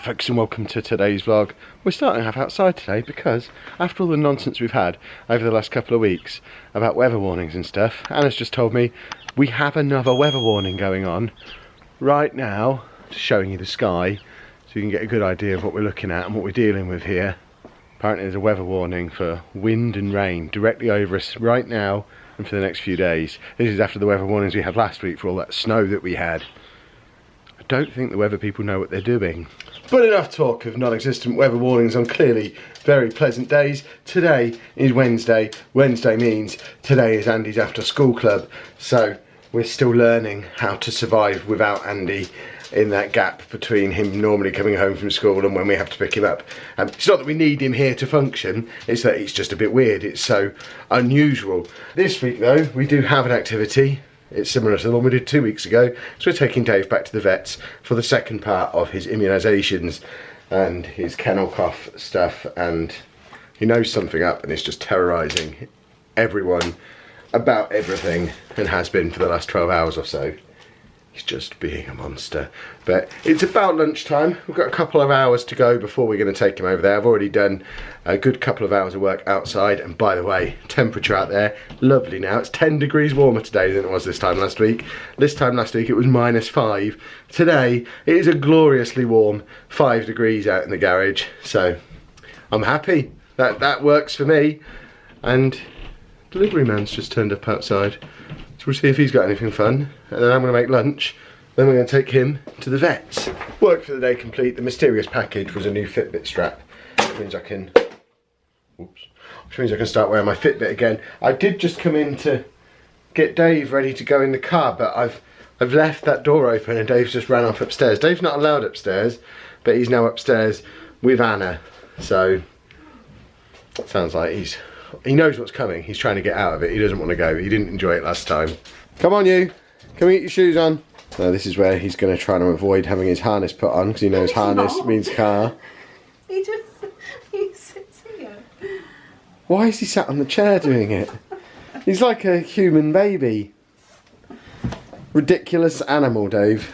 folks, and welcome to today's vlog. We're starting to have outside today because after all the nonsense we've had over the last couple of weeks about weather warnings and stuff, Anna's just told me we have another weather warning going on right now. Just showing you the sky so you can get a good idea of what we're looking at and what we're dealing with here. Apparently there's a weather warning for wind and rain directly over us right now and for the next few days. This is after the weather warnings we had last week for all that snow that we had. I don't think the weather people know what they're doing. But enough talk of non-existent weather warnings on clearly very pleasant days. Today is Wednesday. Wednesday means today is Andy's after school club. So we're still learning how to survive without Andy in that gap between him normally coming home from school and when we have to pick him up. It's not that we need him here to function, it's that it's just a bit weird. It's so unusual. This week though, we do have an activity. It's similar to the one we did 2 weeks ago. So we're taking Dave back to the vets for the second part of his immunisations and his kennel cough stuff, and he knows something up and is just terrorising everyone about everything and has been for the last 12 hours or so. He's just being a monster. But it's about lunchtime. We've got a couple of hours to go before we're going to take him over there. I've already done a good couple of hours of work outside. And by the way, temperature out there, lovely now. It's 10 degrees warmer today than it was this time last week. This time last week it was -5. Today it is a gloriously warm 5 degrees out in the garage. So I'm happy. That works for me. And delivery man's just turned up outside. So we'll see if he's got anything fun, and then I'm going to make lunch, then we're going to take him to the vets. Work for the day complete. The mysterious package was a new Fitbit strap, which means I can, start wearing my Fitbit again. I did just come in to get Dave ready to go in the car, but I've left that door open and Dave's just ran off upstairs. Dave's not allowed upstairs, but he's now upstairs with Anna, so it sounds like he knows what's coming. He's trying to get out of it. He doesn't want to go. He didn't enjoy it last time. Come on, you. Come and get your shoes on. No, this is where he's going to try to avoid having his harness put on because he knows harness means car. He sits here. Why is he sat on the chair doing it? He's like a human baby. Ridiculous animal, Dave.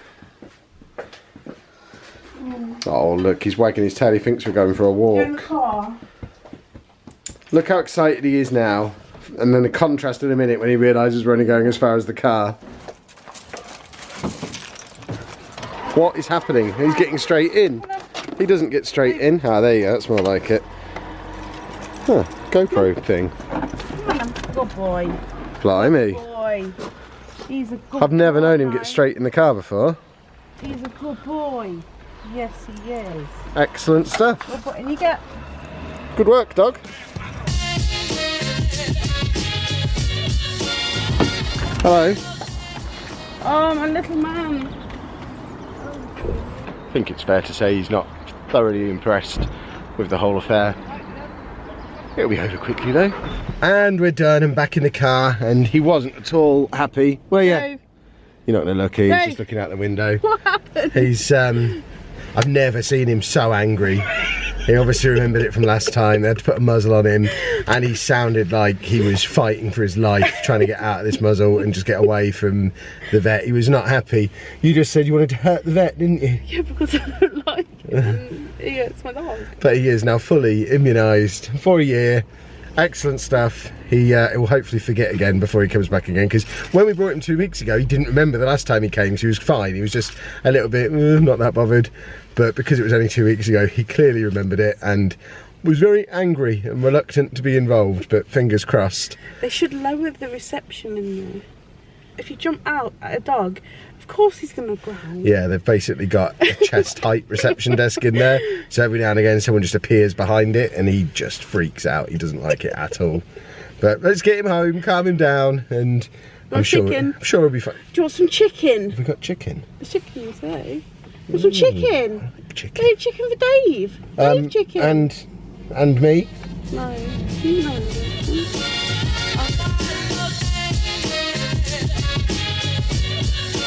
Oh, look, he's wagging his tail. He thinks we're going for a walk. You're in the car. Look how excited he is now, and then the contrast in a minute when he realises we're only going as far as the car. What is happening? He's getting straight in. He doesn't get straight in. Ah, there you go, that's more like it. Huh, GoPro thing. Come on, good boy. Blimey. Good boy. He's a good I've never boy. known him get straight in the car before. He's a good boy. Yes, he is. Excellent stuff. Good boy. And you get... Good work, dog. Hello. Oh, my little man. I think it's fair to say he's not thoroughly impressed with the whole affair. It'll be over quickly though. And we're done and back in the car, and he wasn't at all happy. Where are you? Dave. You're not going to look, he's Dave. just looking out the window. What happened? He's, I've never seen him so angry. He obviously remembered it from last time. They had to put a muzzle on him, and he sounded like he was fighting for his life, trying to get out of this muzzle and just get away from the vet. He was not happy. You just said you wanted to hurt the vet, didn't you? Yeah, because I don't like him. He hurts my dog. But he is now fully immunised for a year. Excellent stuff. He will hopefully forget again before he comes back again, because when we brought him 2 weeks ago, he didn't remember the last time he came, so he was fine. He was just a little bit not that bothered, but because it was only 2 weeks ago, he clearly remembered it and was very angry and reluctant to be involved, but fingers crossed. They should lower the reception in there. If you jump out at a dog, of course he's going to growl. Yeah, they've basically got a chest height reception desk in there, so every now and again someone just appears behind it and he just freaks out. He doesn't like it at all. But let's get him home, calm him down, and I'm sure he'll be fine. Do you want some chicken? Have we got chicken? The chicken's there. Want some chicken? Chicken. Dave, chicken for Dave. Dave chicken. And me? No. You know.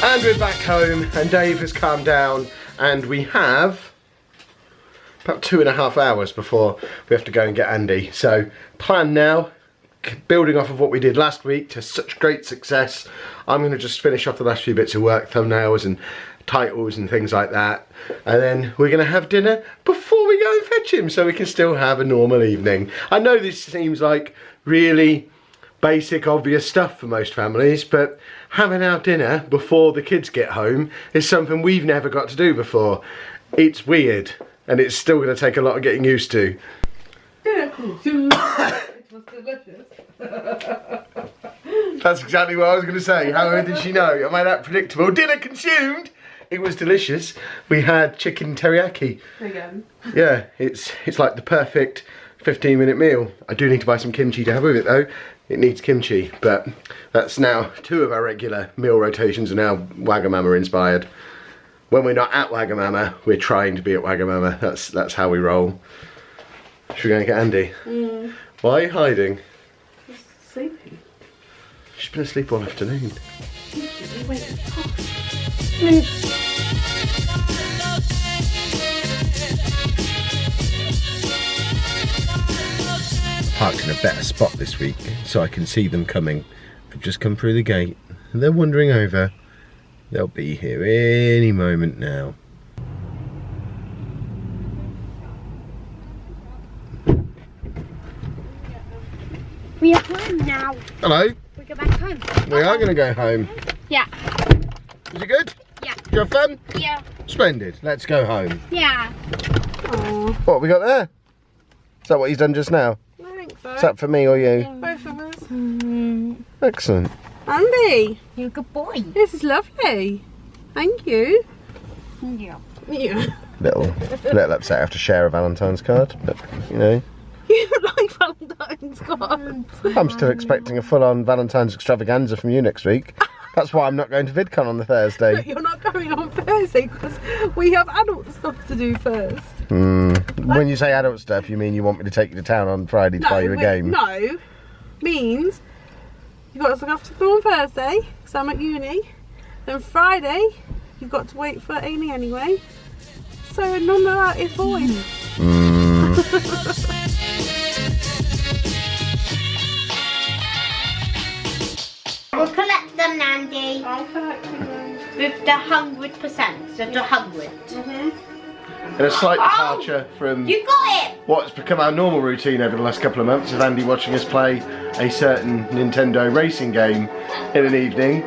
And we're back home, and Dave has calmed down, and we have about 2.5 hours before we have to go and get Andy. So, plan now, building off of what we did last week to such great success. I'm going to just finish off the last few bits of work, thumbnails and titles and things like that. And then we're going to have dinner before we go and fetch him, so we can still have a normal evening. I know this seems like really basic, obvious stuff for most families, but having our dinner before the kids get home is something we've never got to do before. It's weird, and it's still going to take a lot of getting used to. It was delicious. That's exactly what I was going to say. How did she know? Am I that predictable? Dinner consumed! It was delicious. We had chicken teriyaki. Again. Yeah, it's like the perfect 15-minute meal. I do need to buy some kimchi to have with it though. It needs kimchi, but that's now 2 of our regular meal rotations are now Wagamama inspired. When we're not at Wagamama, we're trying to be at Wagamama. That's how we roll. Should we go and get Andy? Mm. Why are you hiding? She's sleeping. She's been asleep all afternoon. Parked in a better spot this week so I can see them coming. They've just come through the gate and they're wandering over. They'll be here any moment now. We are home now. Hello. We go back home. We are going to go home. Yeah. Was it good? Yeah. Did you have fun? Yeah. Splendid. Let's go home. Yeah. Aww. What have we got there? Is that what he's done just now? I think so. Is that for me or you? Both of us. Excellent. Andy, You're a good boy. this is lovely. Thank you. Yeah. Yeah. Little upset I have to share a Valentine's card, but you know. You like Valentine's card? I'm still expecting a full-on Valentine's extravaganza from you next week. That's why I'm not going to VidCon on the Thursday. But you're not going on Thursday because we have adult stuff to do first. When you say adult stuff, you mean you want me to take you to town on Friday to buy you a game? No, means you've got to look after them on Thursday because I'm at uni. Then Friday, you've got to wait for Amy anyway. So none of that is void. We'll collect them, Andy. I'll collect them. With the 100%, so the 100. In a slight departure from You got it! what's become our normal routine over the last couple of months of Andy watching us play a certain Nintendo racing game in an evening.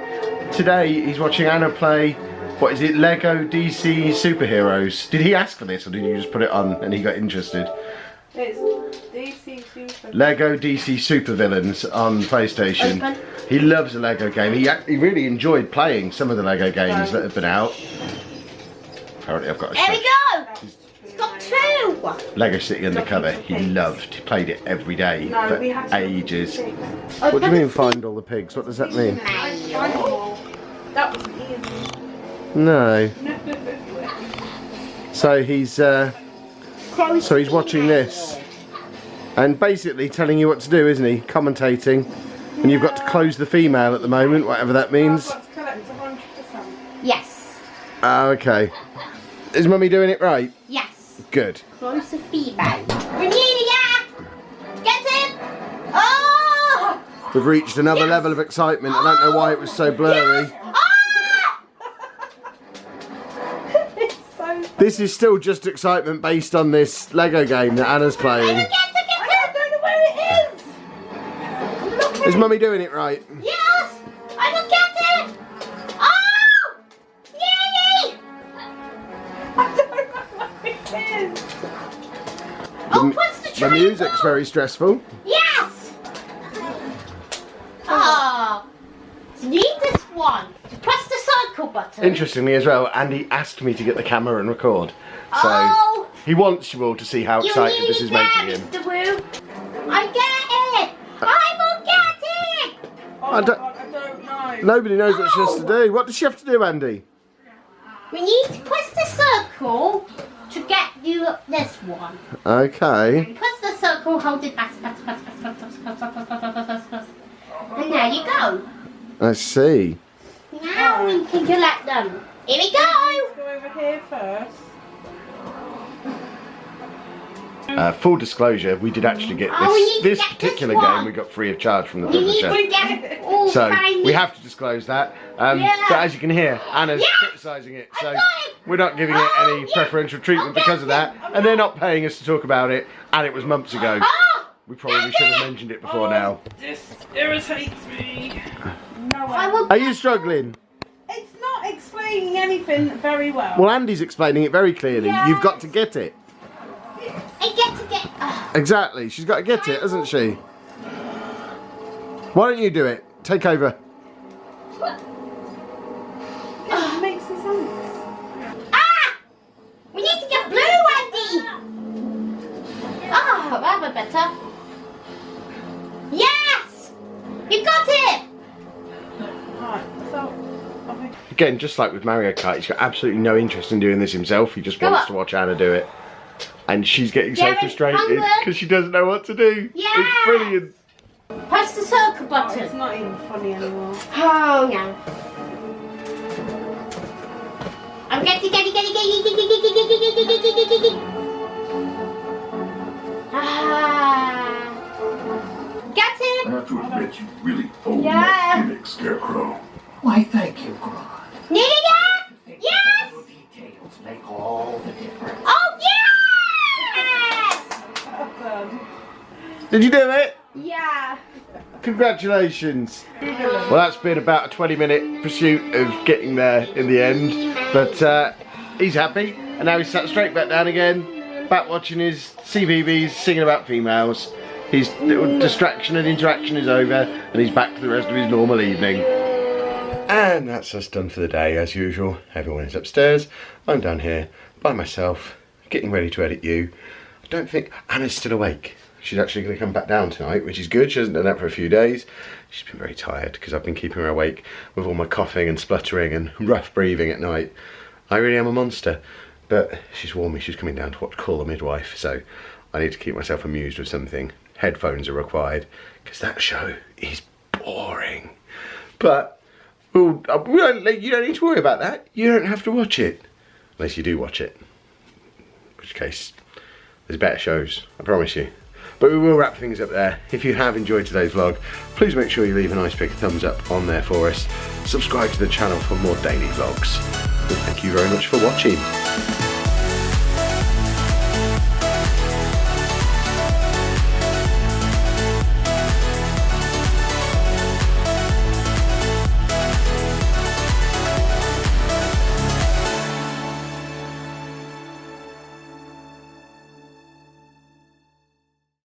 Today he's watching Anna play, what is it, Lego DC Superheroes. Did he ask for this or did you just put it on and he got interested? It's DC Super. Lego DC Supervillains on PlayStation. Open. He loves a Lego game. He really enjoyed playing some of the Lego games that have been out. Apparently I've got a There we go! It's got 2! Lego City Undercover. He loved. He played it every day No, for we have to ages. Open. What do you mean find all the pigs? What does that mean? That wasn't easy. No. So he's watching this and basically telling you what to do, isn't he? Commentating. And you've got to close the female at the moment, whatever that means. I've got to collect 100%. Yes. Ah, okay. Is Mummy doing it right? Yes. Good. Close the feedback. Cornelia! Get him! Oh! We've reached another level of excitement. I don't know why it was so blurry. Ah! It's so... This is still just excitement based on this Lego game that Anna's playing. I don't know where it is! Is Mummy doing it right? Yes! I will get it! Oh! Yay! I don't know where it is! Oh, press the The triangle! music's very stressful. Yes! Oh! Need this one. Press the circle button. Interestingly as well, Andy asked me to get the camera and record. So Oh! he wants you all to see how You excited need this is that, making him. Mr. Wu. I get it! I will get it! Oh I my don't- God, I don't know. Nobody knows what she has to do. What does she have to do, Andy? We need to press the circle to get you this one. Okay. Press the circle, hold it, press. And there you go. I see. Now we can collect them. Here we go. Go over here first. Full disclosure, we did actually get this particular game we got free of charge from the publisher. So we have to disclose that. But as you can hear, Anna's criticising it. So we're not giving it any preferential treatment because of that. And they're not paying us to talk about it. And it was months ago. We probably should have mentioned it before now. This irritates me. No, Are you struggling? it's not explaining anything very well. Well, Andy's explaining it very clearly. You've got to get it. I get to get. Exactly. She's got to get it, hasn't she? Why don't you do it? Take over. It makes no sense. We need to get blue, Andy. Oh, that would be better. Yes! You got it! Right, so I think Again, just like with Mario Kart, he's got absolutely no interest in doing this himself. He just wants to watch Anna do it. And she's getting so frustrated because she doesn't know what to do. Yeah. It's brilliant. Press the circle it's button. not even funny anymore. Oh no. I'm getting. Get I him! have to admit, you really own Yeah. that gimmick, Scarecrow. Why, thank you, Grog. Nita! Yes! Little details make all the difference. Oh yes! Did you do it? Yeah. Congratulations. Well, that's been about a 20-minute pursuit of getting there in the end. But he's happy. And now he's sat straight back down again. Back watching his CBBS, singing about females. His little distraction and interaction is over. And he's back to the rest of his normal evening. And that's us done for the day, as usual. Everyone is upstairs. I'm down here by myself, getting ready to edit you. I don't think Anna's still awake. She's actually going to come back down tonight, which is good. She hasn't done that for a few days. She's been very tired because I've been keeping her awake with all my coughing and spluttering and rough breathing at night. I really am a monster. But she's warned me she's coming down to call the midwife, so I need to keep myself amused with something. Headphones are required because that show is boring. But you don't need to worry about that. You don't have to watch it. Unless you do watch it. In which case, there's better shows, I promise you. But we will wrap things up there. If you have enjoyed today's vlog, please make sure you leave a nice big thumbs up on there for us. Subscribe to the channel for more daily vlogs. And thank you very much for watching.